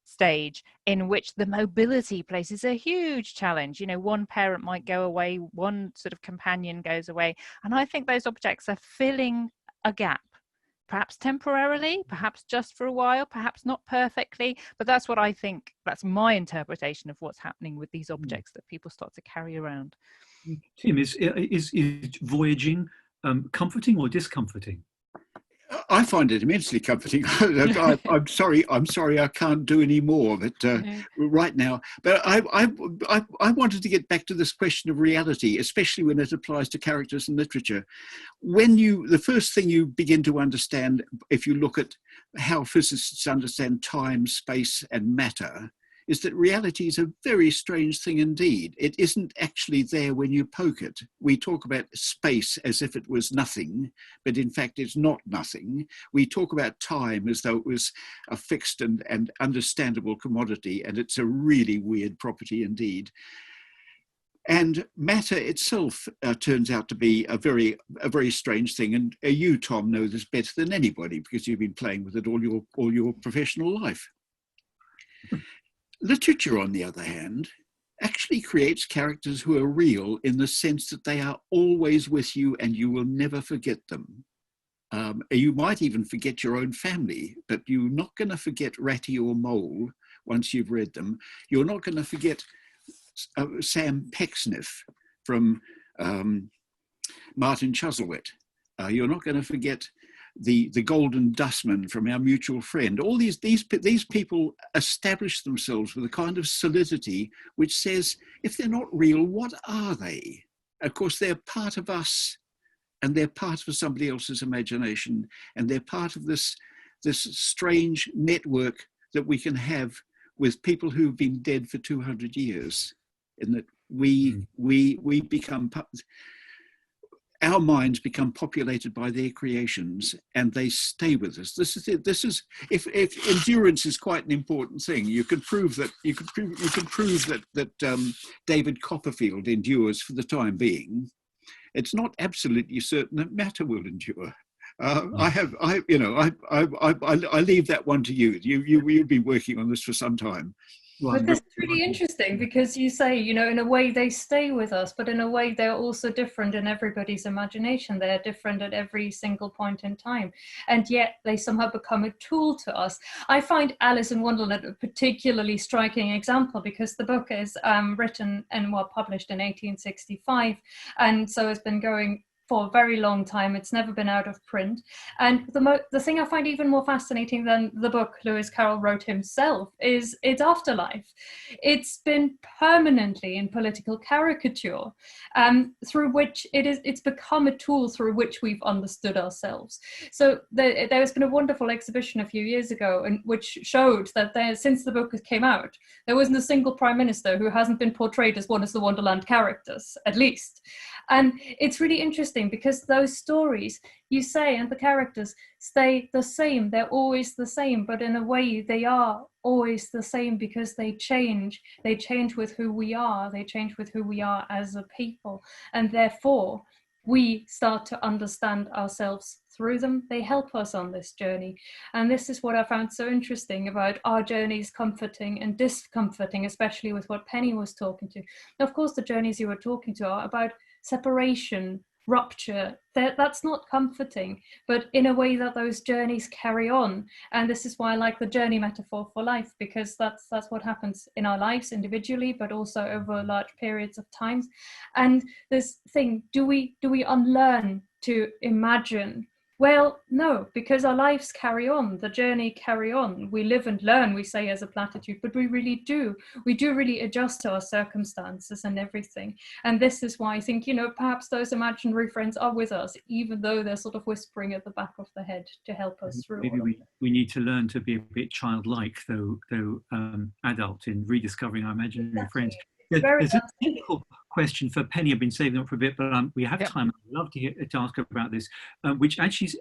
stage in which the mobility places a huge challenge. You know, one parent might go away, one sort of companion goes away, and I think those objects are filling a gap, perhaps temporarily, perhaps just for a while, perhaps not perfectly, but that's what I think, that's my interpretation of what's happening with these objects that people start to carry around. Tim, is voyaging comforting or discomforting? I find it immensely comforting. I'm sorry I can't do any more but right now. But I wanted to get back to this question of reality, especially when it applies to characters in literature. The first thing you begin to understand, if you look at how physicists understand time, space, and matter, is that reality is a very strange thing indeed. It isn't actually there when you poke it. We talk about space as if it was nothing, but in fact it's not nothing. We talk about time as though it was a fixed and understandable commodity, and it's a really weird property indeed. And matter itself turns out to be a very strange thing. And you, Tom, know this better than anybody because you've been playing with it all your professional life. Literature, on the other hand, actually creates characters who are real in the sense that they are always with you and you will never forget them. You might even forget your own family, but you're not going to forget Ratty or Mole once you've read them. You're not going to forget Sam Pecksniff from Martin Chuzzlewit. You're not going to forget the golden dustman from our mutual friend. All these people establish themselves with a kind of solidity which says, if they're not real, what are they? Of course, they're part of us, and they're part of somebody else's imagination, and they're part of this strange network that we can have with people who've been dead for 200 years, in that we become, our minds become populated by their creations, and they stay with us. This is it. This is, if endurance is quite an important thing, you could prove that David Copperfield endures for the time being. It's not absolutely certain that matter will endure. I leave that one to you. You've been working on this for some time. But this is really interesting, because you say, you know, in a way they stay with us, but in a way they're also different in everybody's imagination. They're different at every single point in time, and yet they somehow become a tool to us. I find Alice in Wonderland a particularly striking example, because the book is written and published in 1865, and so it's been going for a very long time. It's never been out of print. And the thing I find even more fascinating than the book Lewis Carroll wrote himself is its afterlife. It's been permanently in political caricature, through which it's become a tool through which we've understood ourselves. So there's been a wonderful exhibition a few years ago, which showed that since the book came out, there wasn't a single prime minister who hasn't been portrayed as one of the Wonderland characters, at least. And it's really interesting, because those stories, you say, and the characters stay the same. They're always the same, but in a way they are always the same, because they change. They change with who we are. They change with who we are as a people. And therefore, we start to understand ourselves through them. They help us on this journey. And this is what I found so interesting about our journeys, comforting and discomforting, especially with what Penny was talking to. Of course, the journeys you were talking to are about separation, rupture. That's not comforting, but in a way that those journeys carry on. And this is why I like the journey metaphor for life, because that's what happens in our lives individually, but also over large periods of time. And this thing, do we unlearn to imagine? Well, no, because our lives carry on, the journey carry on. We live and learn, we say as a platitude, but we really do. We do really adjust to our circumstances and everything. And this is why I think, you know, perhaps those imaginary friends are with us, even though they're sort of whispering at the back of the head to help us through. Maybe we need to learn to be a bit childlike, though adult, in rediscovering our imaginary friends. There's a difficult question for Penny. I've been saving up for a bit, but we have time. I'd love to ask her about this, which actually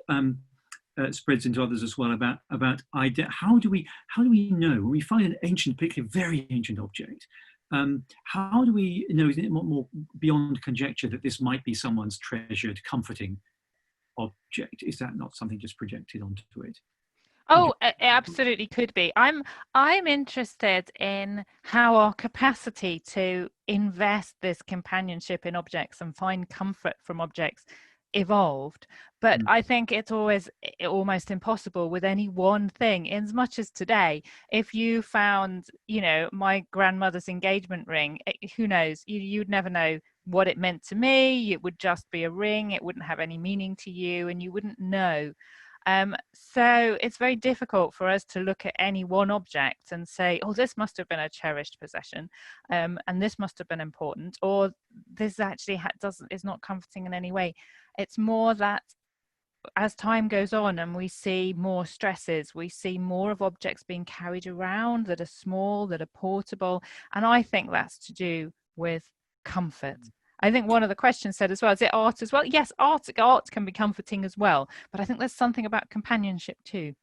spreads into others as well, about idea. How do we know when we find an ancient, particularly very ancient object? How do we know? Is it more beyond conjecture that this might be someone's treasured, comforting object? Is that not something just projected onto it? Oh, it absolutely could be. I'm interested in how our capacity to invest this companionship in objects and find comfort from objects evolved. But I think it's almost impossible with any one thing. In as much as today, if you found, you know, my grandmother's engagement ring, who knows, you'd never know what it meant to me. It would just be a ring. It wouldn't have any meaning to you, and you wouldn't know. So it's very difficult for us to look at any one object and say, oh, this must have been a cherished possession, and this must have been important, or this actually is not comforting in any way. It's more that as time goes on and we see more stresses, we see more of objects being carried around that are small, that are portable, and I think that's to do with comfort. I think one of the questions said as well, is it art as well? Yes, art can be comforting as well, but I think there's something about companionship too.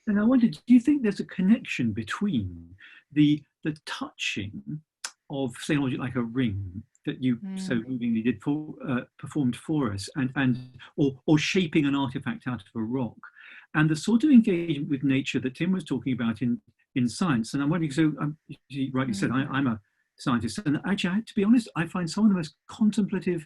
And I wondered, do you think there's a connection between the touching of, say, an object like a ring that you so movingly did performed for us, or shaping an artifact out of a rock, and the sort of engagement with nature that Tim was talking about in science? And I'm wondering, so you rightly said, I'm a scientist, and actually, to be honest, I find some of the most contemplative,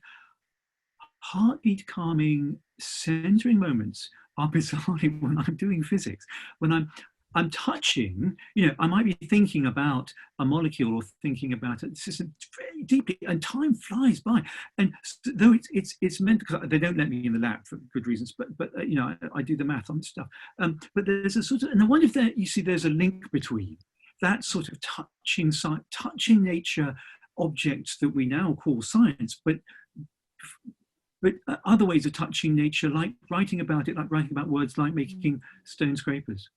heartbeat calming, centering moments are bizarrely when I'm doing physics, when I'm I'm touching, I might be thinking about a molecule or thinking about a system very deeply, and time flies by. And though it's meant, because they don't let me in the lab for good reasons, but I do the math on this stuff. But there's a sort of, and I wonder if you see there's a link between that sort of touching nature objects that we now call science, but other ways of touching nature, like writing about it, like writing about words, like making stone scrapers.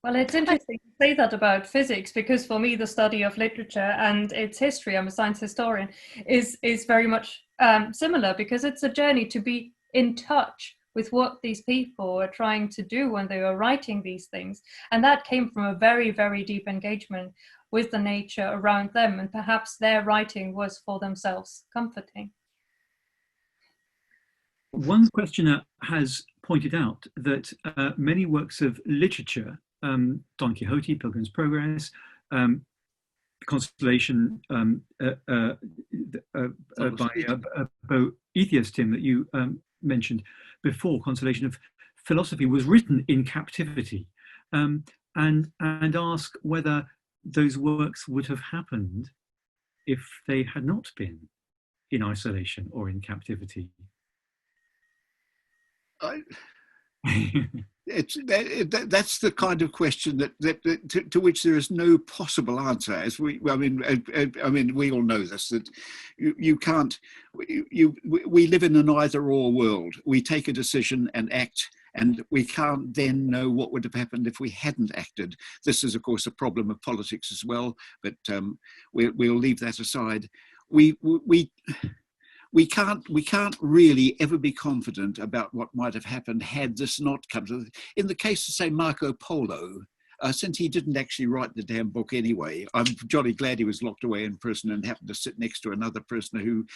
Well, it's interesting to say that about physics, because for me, the study of literature and its history, I'm a science historian, is very much similar, because it's a journey to be in touch with what these people were trying to do when they were writing these things. And that came from a very, very deep engagement with the nature around them. And perhaps their writing was for themselves comforting. One questioner has pointed out that many works of literature, Don Quixote, Pilgrim's Progress, Consolation by Boethius, Tim, that you mentioned before, Consolation of Philosophy, was written in captivity, and ask whether those works would have happened if they had not been in isolation or in captivity. That's the kind of question to which there is no possible answer. As we all know this, that you can't. We live in an either-or world. We take a decision and act, and we can't then know what would have happened if we hadn't acted. This is, of course, a problem of politics as well, but we'll leave that aside. We can't really ever be confident about what might have happened had this not come to. In the case of, say, Marco Polo, since he didn't actually write the damn book anyway, I'm jolly glad he was locked away in prison and happened to sit next to another prisoner who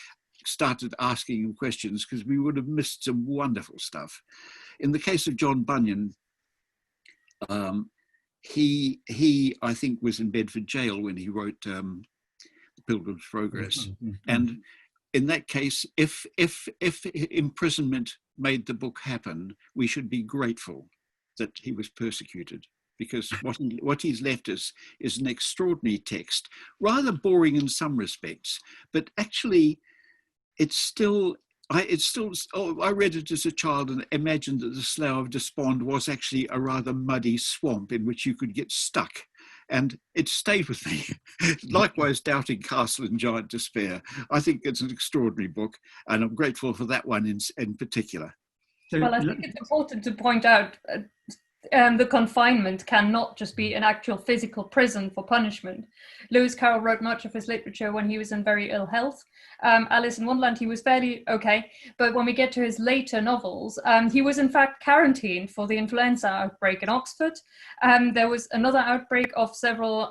started asking him questions, because we would have missed some wonderful stuff. In the case of John Bunyan, he I think was in Bedford jail when he wrote The Pilgrim's Progress, and in that case, if imprisonment made the book happen, we should be grateful that he was persecuted, because what he's left us is an extraordinary text, rather boring in some respects, but actually I read it as a child and imagined that the Slough of Despond was actually a rather muddy swamp in which you could get stuck. And it stayed with me. Likewise, Doubting Castle and Giant Despair. I think it's an extraordinary book, and I'm grateful for that one in particular. Well, I think it's important to point out the confinement cannot just be an actual physical prison for punishment. Lewis Carroll wrote much of his literature when he was in very ill health. Alice in Wonderland, he was fairly okay, but when we get to his later novels, he was in fact quarantined for the influenza outbreak in Oxford. There was another outbreak of several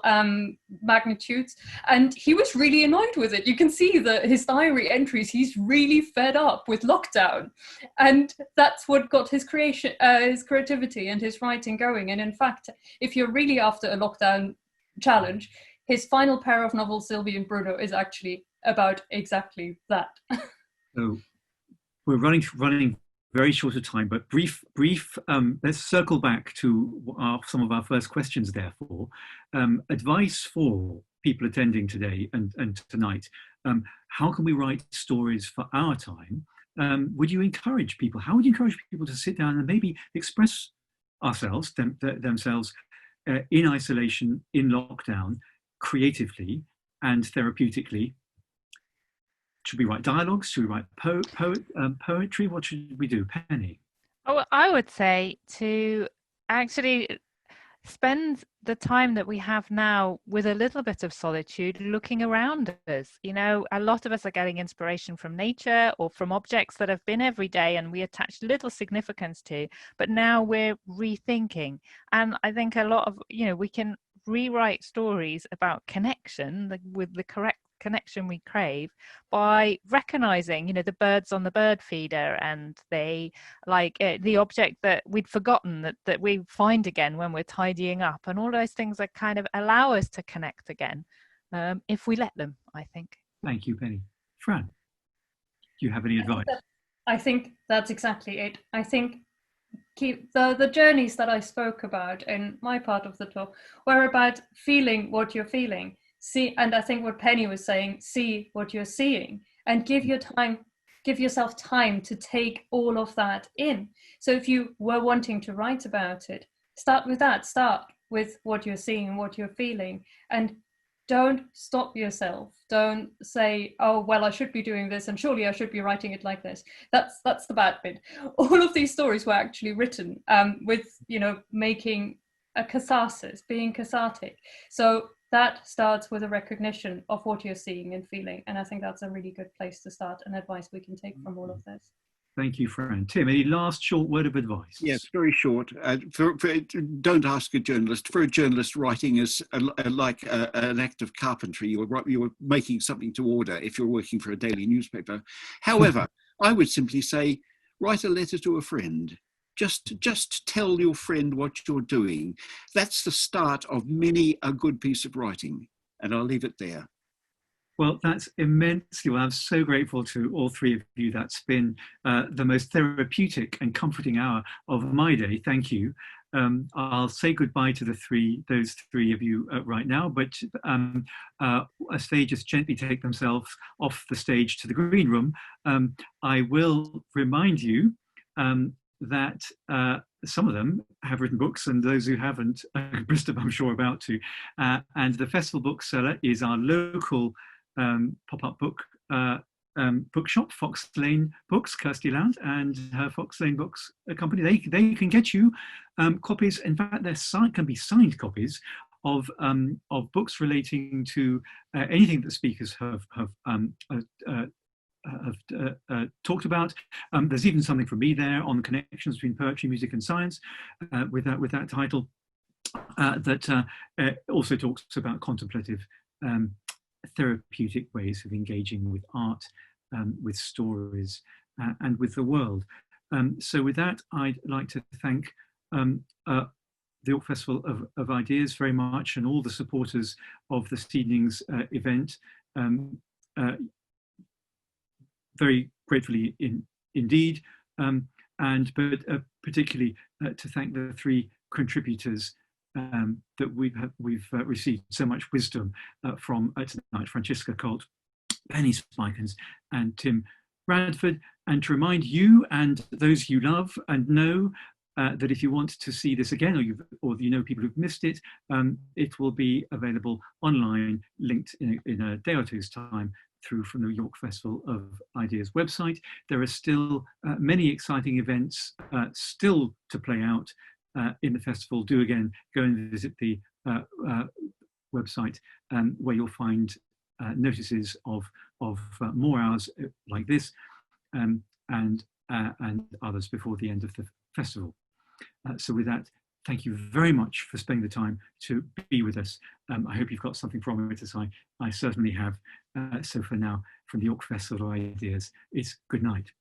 magnitudes, and he was really annoyed with it. You can see that his diary entries, he's really fed up with lockdown, and that's what got his creativity and his writing going. And in fact, if you're really after a lockdown challenge, his final pair of novels, Sylvie and Bruno, is actually about exactly that. So we're running very short of time, but brief. Let's circle back to some of our first questions. Therefore, advice for people attending today and tonight. How can we write stories for our time? Would you encourage people? How would you encourage people to sit down and maybe express themselves in isolation, in lockdown, creatively and therapeutically? Should we write dialogues? Should we write poetry? What should we do, Penny? Oh, I would say to actually spend the time that we have now with a little bit of solitude, looking around us. You know, a lot of us are getting inspiration from nature or from objects that have been every day and we attach little significance to, but now we're rethinking. And I think a lot of, we can rewrite stories about connection with the correct connection we crave by recognizing the birds on the bird feeder, and they the object that we'd forgotten that we find again when we're tidying up, and all those things that kind of allow us to connect again, if we let them, I think. Thank you, Penny. Fran, do you have any advice? I think that's exactly it. I think keep the journeys that I spoke about in my part of the talk were about feeling what you're feeling. See, and I think what Penny was saying, see what you're seeing, and give yourself time to take all of that in. So if you were wanting to write about it, start with that. Start with what you're seeing and what you're feeling, and don't stop yourself. Don't say, oh, well, I should be doing this and surely I should be writing it like this. That's the bad bit. All of these stories were actually written with, making a catharsis, being cathartic. So that starts with a recognition of what you're seeing and feeling. And I think that's a really good place to start, and advice we can take from all of this. Thank you, Fran. Tim, any last short word of advice? Yes, very short. Don't ask a journalist. For a journalist, writing is like an act of carpentry. You're making something to order if you're working for a daily newspaper. However, I would simply say, write a letter to a friend. Just tell your friend what you're doing. That's the start of many a good piece of writing. And I'll leave it there. Well, that's immensely, well, I'm so grateful to all three of you. That's been the most therapeutic and comforting hour of my day. Thank you. I'll say goodbye to those three of you right now, but as they just gently take themselves off the stage to the green room, I will remind you that some of them have written books, and those who haven't, Bristol, I'm sure, about to. And the Festival Bookseller is our local pop-up bookshop, Fox Lane Books, Kirsty Loud and her Fox Lane Books company. They can get you copies. In fact, their site can be signed copies of books relating to anything that speakers have talked about. There's even something from me there on the connections between poetry, music, and science with that title that also talks about contemplative therapeutic ways of engaging with art, with stories, and with the world. So with that, I'd like to thank the York Festival of Ideas very much, and all the supporters of this evening's event. Very gratefully indeed, but particularly to thank the three contributors that we've received so much wisdom from tonight: Franziska, Kohlt, Penny, Spikins, and Tim Radford. And to remind you and those you love and know that if you want to see this again, or you know people who've missed it, it will be available online, linked in a day or two's time from the York Festival of Ideas website. There are still many exciting events still to play out in the festival. Do again go and visit the website where you'll find notices of more hours like this and others before the end of the festival. So with that, thank you very much for spending the time to be with us. I hope you've got something from it, as I certainly have. So for now, from the York Festival of Ideas, it's good night.